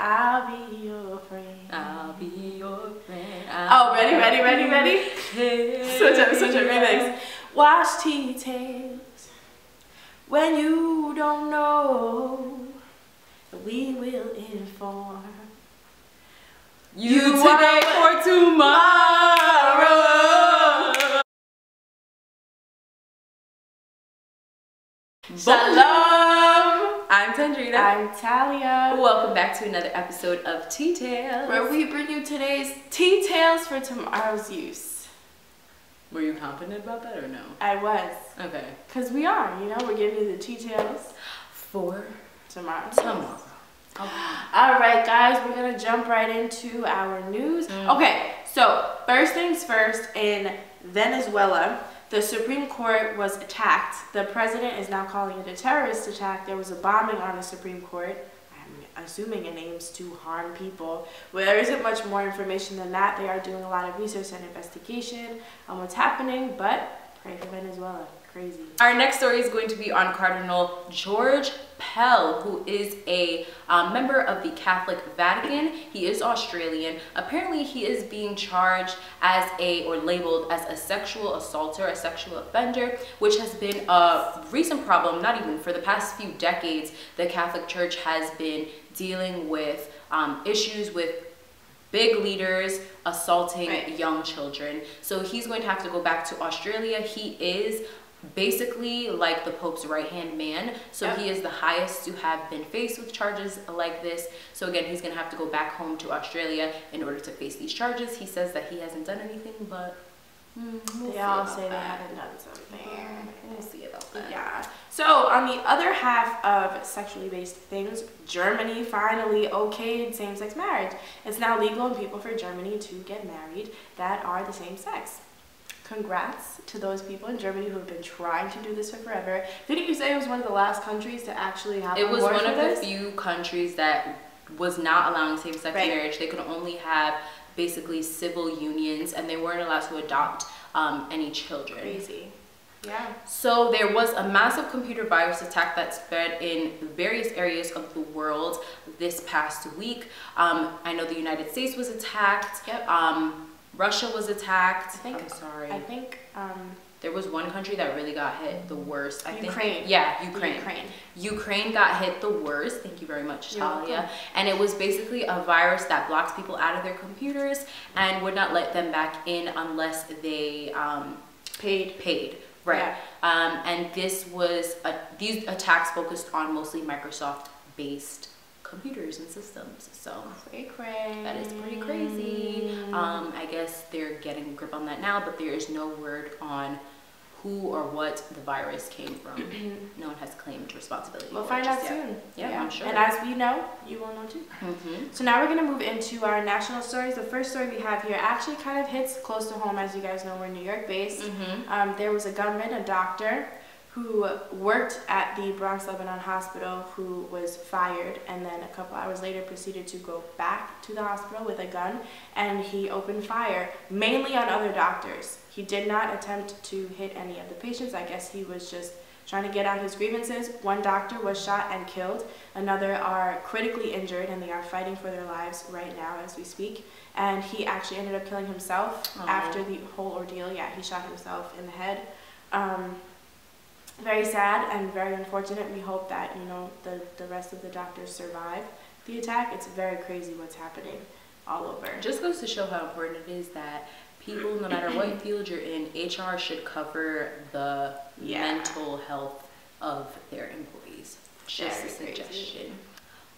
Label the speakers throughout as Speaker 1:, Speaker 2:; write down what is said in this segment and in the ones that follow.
Speaker 1: I'll be your friend.
Speaker 2: I'll be your friend.
Speaker 1: Oh, ready? Switch up, remix. Watch Teatails when you don't know. We will inform
Speaker 2: you today for tomorrow.
Speaker 1: Shalom.
Speaker 2: I'm Tandrina.
Speaker 1: I'm Talia.
Speaker 2: Welcome back to another episode of Teatails,
Speaker 1: where we bring you today's tea tales for tomorrow's use.
Speaker 2: Were you confident about that or no?
Speaker 1: I was.
Speaker 2: Okay.
Speaker 1: Because we are, we're giving you the tea tales
Speaker 2: for
Speaker 1: tomorrow.
Speaker 2: Okay.
Speaker 1: All right, guys, we're going to jump right into our news. Okay, so first things first, in Venezuela, the Supreme Court was attacked. The president is now calling it a terrorist attack. There was a bombing on the Supreme Court. I'm assuming it aims to harm people. Well, there isn't much more information than that. They are doing a lot of research and investigation on what's happening, but pray for Venezuela. Crazy.
Speaker 2: Our next story is going to be on Cardinal George Pell, who is a member of the Catholic Vatican. He is Australian. Apparently, he is being charged as or labeled as a sexual assaulter, a sexual offender, which has been a recent problem. Not even for the past few decades, the Catholic Church has been dealing with issues with big leaders assaulting young children. So he's going to have to go back to Australia. He is basically like the Pope's right-hand man, so he is the highest to have been faced with charges like this. So again, he's gonna have to go back home to Australia in order to face these charges. He says that he hasn't done anything, but
Speaker 1: they all say they haven't done something.
Speaker 2: We'll see about that.
Speaker 1: Yeah. So on the other half of sexually based things, Germany finally okayed same-sex marriage. It's now legal in people for Germany to get married that are the same sex. Congrats to those people in Germany who have been trying to do this for forever. Didn't you say it was one of the last countries to actually have
Speaker 2: It was one of the few countries that was not allowing same-sex marriage. They could only have basically civil unions, and they weren't allowed to adopt any children.
Speaker 1: Crazy. Yeah.
Speaker 2: So there was a massive computer virus attack that spread in various areas of the world this past week. I know the United States was attacked.
Speaker 1: Yep.
Speaker 2: Russia was attacked.
Speaker 1: I'm sorry. I think
Speaker 2: there was one country that really got hit the worst.
Speaker 1: Ukraine.
Speaker 2: Ukraine got hit the worst. Thank you very much, Talia. And it was basically a virus that blocks people out of their computers and would not let them back in unless they paid. Right. Yeah. And this was these attacks focused on mostly Microsoft-based computers and systems, so that is pretty crazy. I guess they're getting a grip on that now, but there is no word on who or what the virus came from. No one has claimed responsibility.
Speaker 1: We'll find out soon.
Speaker 2: Yeah, I'm sure.
Speaker 1: And as we know, you will know too. So now we're going to move into our national stories. The first story we have here actually kind of hits close to home. As you guys know, we're New York based. There was a gunman, a doctor, who worked at the Bronx, Lebanon hospital, who was fired, and then a couple hours later proceeded to go back to the hospital with a gun, and he opened fire, mainly on other doctors. He did not attempt to hit any of the patients. I guess he was just trying to get out his grievances. One doctor was shot and killed. Another are critically injured, and they are fighting for their lives right now as we speak. And he actually ended up killing himself after the whole ordeal. Yeah, he shot himself in the head. Very sad and very unfortunate. We hope that, the rest of the doctors survive the attack. It's very crazy what's happening all over.
Speaker 2: Just goes to show how important it is that people, no matter what field you're in, HR should cover the mental health of their employees. Just a suggestion.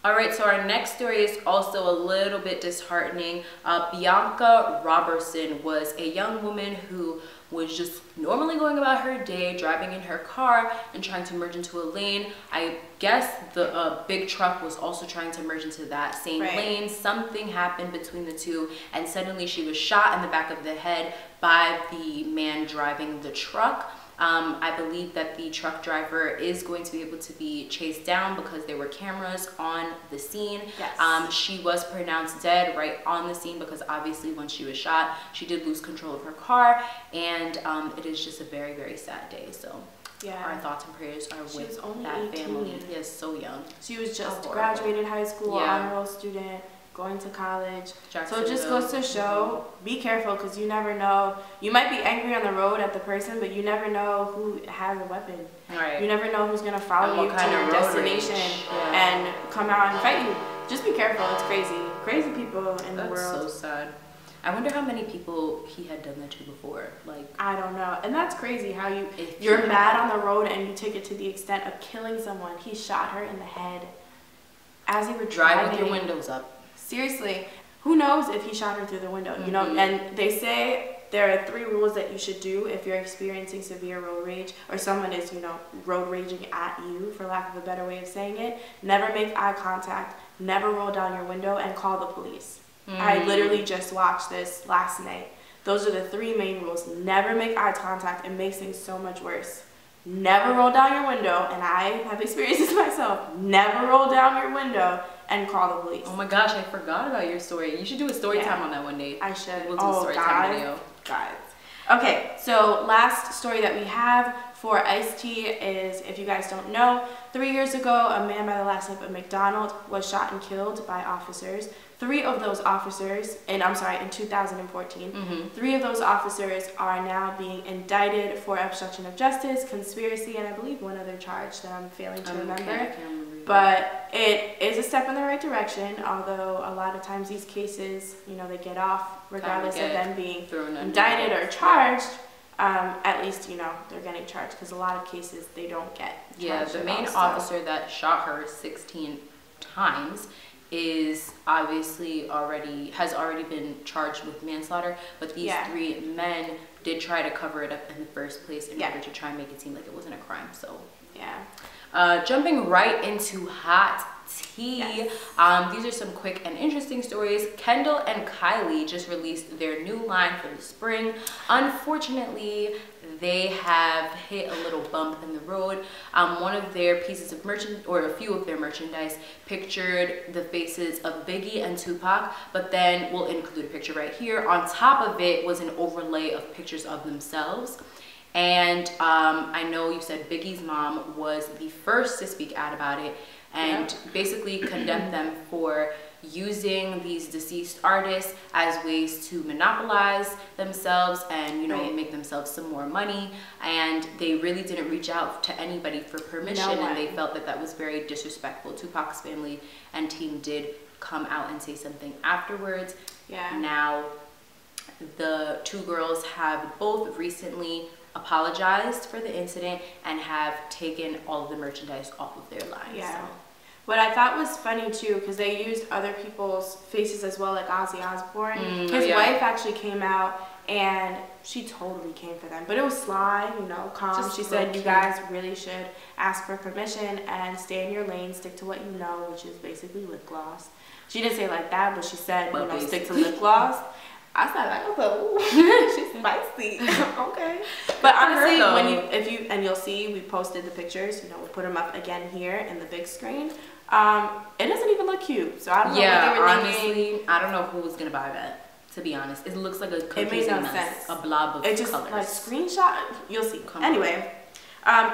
Speaker 2: All right, so our next story is also a little bit disheartening. Bianca Robertson was a young woman who was just normally going about her day, driving in her car and trying to merge into a lane. I guess the big truck was also trying to merge into that same lane. Something happened between the two, and suddenly she was shot in the back of the head by the man driving the truck. I believe that the truck driver is going to be able to be chased down because there were cameras on the scene.
Speaker 1: Yes.
Speaker 2: She was pronounced dead right on the scene because obviously when she was shot, she did lose control of her car, and it is just a very, very sad day. So our thoughts and prayers are
Speaker 1: she
Speaker 2: with
Speaker 1: only
Speaker 2: that
Speaker 1: 18.
Speaker 2: family. Yes, so young.
Speaker 1: She was just graduated high school, honor roll student, going to college. So it just goes to show, be careful, because you never know. You might be angry on the road at the person, but you never know who has a weapon.
Speaker 2: Right.
Speaker 1: You never know who's going to follow you to your destination and come out and fight you. Just be careful. It's crazy. Crazy people in the world.
Speaker 2: That's so sad. I wonder how many people he had done that to before. Like,
Speaker 1: I don't know. And that's crazy how you're mad on the road and you take it to the extent of killing someone. He shot her in the head as they were driving.
Speaker 2: Drive with your windows up.
Speaker 1: Seriously, who knows if he shot her through the window, you know? And they say there are 3 rules that you should do if you're experiencing severe road rage or someone is, you know, road raging at you, for lack of a better way of saying it. Never make eye contact, never roll down your window, and call the police. I literally just watched this last night. Those are the 3 main rules. Never make eye contact. It makes things so much worse. Never roll down your window, and I have experienced this myself. Never roll down your window and call the police.
Speaker 2: Oh my gosh, I forgot about your story. You should do a story time on that one day.
Speaker 1: I should.
Speaker 2: We'll do a story time video.
Speaker 1: Guys. Okay, so last story that we have for Iced Tea is, if you guys don't know, 3 years ago, a man by the last name of McDonald was shot and killed by officers. 3 of those officers, in 2014, 3 of those officers are now being indicted for obstruction of justice, conspiracy, and I believe one other charge that I'm failing to remember.
Speaker 2: I can't remember.
Speaker 1: But it is a step in the right direction, although a lot of times these cases, you know, they get off regardless of them being indicted or charged. At least, you know, they're getting charged, because a lot of cases they don't get charged.
Speaker 2: Yeah, the main officer that shot her 16 times is obviously has already been charged with manslaughter, but these 3 men did try to cover it up in the first place in order to try and make it seem like it wasn't a crime. So jumping right into hot tea. These are some quick and interesting stories. Kendall and Kylie just released their new line for the spring. Unfortunately, they have hit a little bump in the road. One of their pieces of merchandise, or a few of their merchandise, pictured the faces of Biggie and Tupac, but then we'll include a picture right here. On top of it was an overlay of pictures of themselves. And I know you said Biggie's mom was the first to speak out about it and basically condemned them for using these deceased artists as ways to monopolize themselves and, you know, make themselves some more money. And they really didn't reach out to anybody for permission, and they felt that that was very disrespectful. Tupac's family and team did come out and say something afterwards. Now, the 2 girls have both recently apologized for the incident and have taken all of the merchandise off of their lines. So.
Speaker 1: What I thought was funny too, because they used other people's faces as well, like Ozzy Osbourne. His wife actually came out and she totally came for them, but it was sly, you know, calm. She said, you guys really should ask for permission and stay in your lane, stick to what you know, which is basically lip gloss. She didn't say it like that, but she said, you know, stick to lip gloss. I started like, oh, she's spicy. Okay. But honestly, when you'll see, we posted the pictures, you know, we'll put them up again here in the big screen. It doesn't even look cute. So I don't know what they were thinking.
Speaker 2: Honestly, I don't know who was going to buy that, to be honest. It looks like a confusing
Speaker 1: mess.
Speaker 2: Sense. A blob of colors. It just,
Speaker 1: like, screenshot, you'll see. Anyway,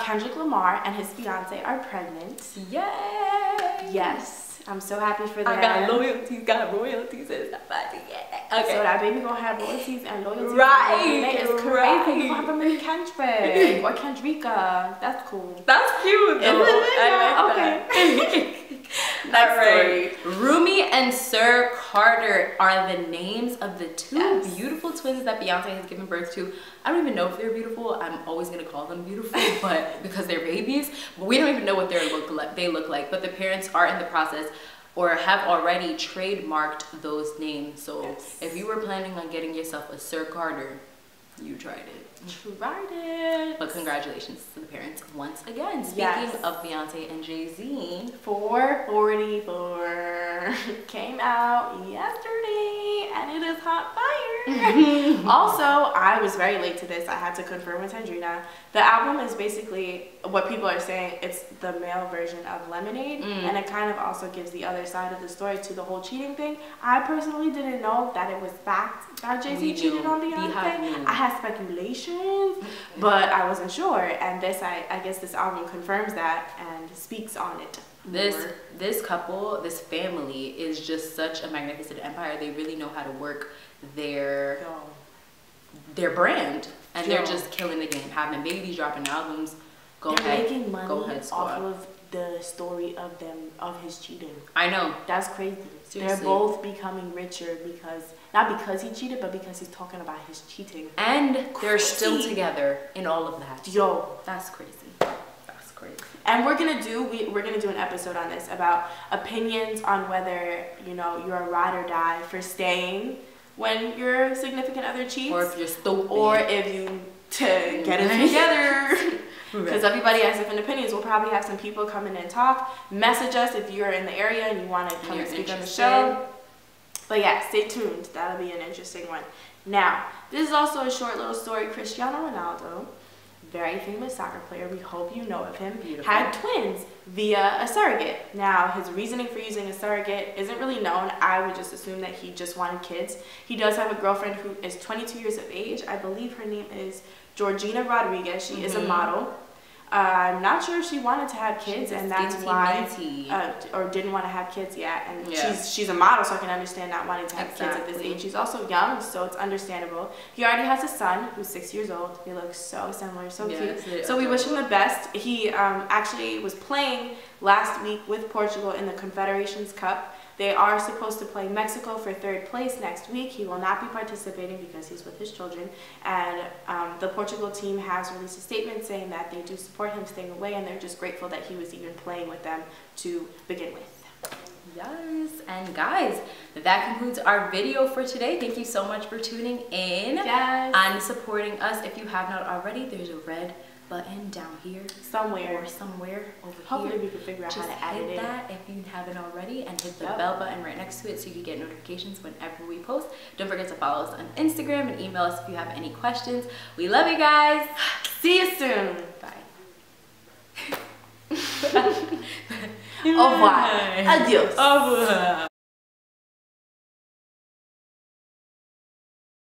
Speaker 1: Kendrick Lamar and his fiance are pregnant.
Speaker 2: Yay!
Speaker 1: Yes. I'm so happy for them.
Speaker 2: I got royalties, and stuff like that. Okay.
Speaker 1: So that baby gonna have royalties and loyalties. Right. It's crazy. You gonna have a Kendrick or Kendrika. That's cool.
Speaker 2: That's cute though. I like that. Next story. Rumi and Sir Carter are the names of the 2 beautiful twins that Beyonce has given birth to. I don't even know if they're beautiful. I'm always gonna call them beautiful, but because they're babies, but we don't even know what they look like. But the parents are in the process, or have already trademarked those names. So if you were planning on getting yourself a Sir Carter, you tried it. But congratulations to the parents once again. Speaking of Beyonce and Jay-Z,
Speaker 1: 444 came out yesterday and it is hot fire. Also, I was very late to this. I had to confirm with Tendrina. The album is basically what people are saying. It's the male version of Lemonade, and it kind of also gives the other side of the story to the whole cheating thing. I personally didn't know that it was fact that Jay-Z cheated on Beyonce. I had speculations, but I wasn't sure. And this, I guess this album confirms that and speaks on it.
Speaker 2: This couple, this family is just such a magnificent empire. They really know how to work their brand, and they're just killing the game, having babies, dropping albums. They're
Speaker 1: making money off of the story of his cheating.
Speaker 2: I know,
Speaker 1: that's crazy. Seriously. They're both becoming richer not because he cheated, but because he's talking about his cheating.
Speaker 2: And they're still together in all of that.
Speaker 1: Yo,
Speaker 2: that's crazy.
Speaker 1: And we're gonna do an episode on this about opinions on whether you're a ride or die for staying when your significant other cheats,
Speaker 2: or if you're stupid,
Speaker 1: or if you get it together. Because everybody has different opinions. We'll probably have some people come in and talk. Message us if you're in the area and you want to come and speak on the show. But yeah, stay tuned. That'll be an interesting one. Now, this is also a short little story. Cristiano Ronaldo, very famous soccer player, we hope you know of him, had twins via a surrogate. Now, his reasoning for using a surrogate isn't really known. I would just assume that he just wanted kids. He does have a girlfriend who is 22 years of age. I believe her name is Georgina Rodriguez. She is a model. I'm not sure if she wanted to have kids, and that's why, or didn't want to have kids yet. And she's a model, so I can understand not wanting to have kids at this age. She's also young, so it's understandable. He already has a son who's 6 years old. They look so similar, so cute. So we wish him the best. He actually was playing last week with Portugal in the Confederations Cup. They are supposed to play Mexico for third place next week. He will not be participating because he's with his children. And the Portugal team has released a statement saying that they do support him staying away, and they're just grateful that he was even playing with them to begin with.
Speaker 2: Yes, and guys, that concludes our video for today. Thank you so much for tuning in and supporting us. If you have not already, there's a red button down here somewhere over here.
Speaker 1: Hopefully we can figure out how to add it in.
Speaker 2: Hit that if you haven't already, and hit the bell button right next to it so you can get notifications whenever we post. Don't forget to follow us on Instagram and email us if you have any questions. We love you guys.
Speaker 1: See you soon.
Speaker 2: Bye.
Speaker 1: Au revoir. Adios.
Speaker 2: Au revoir.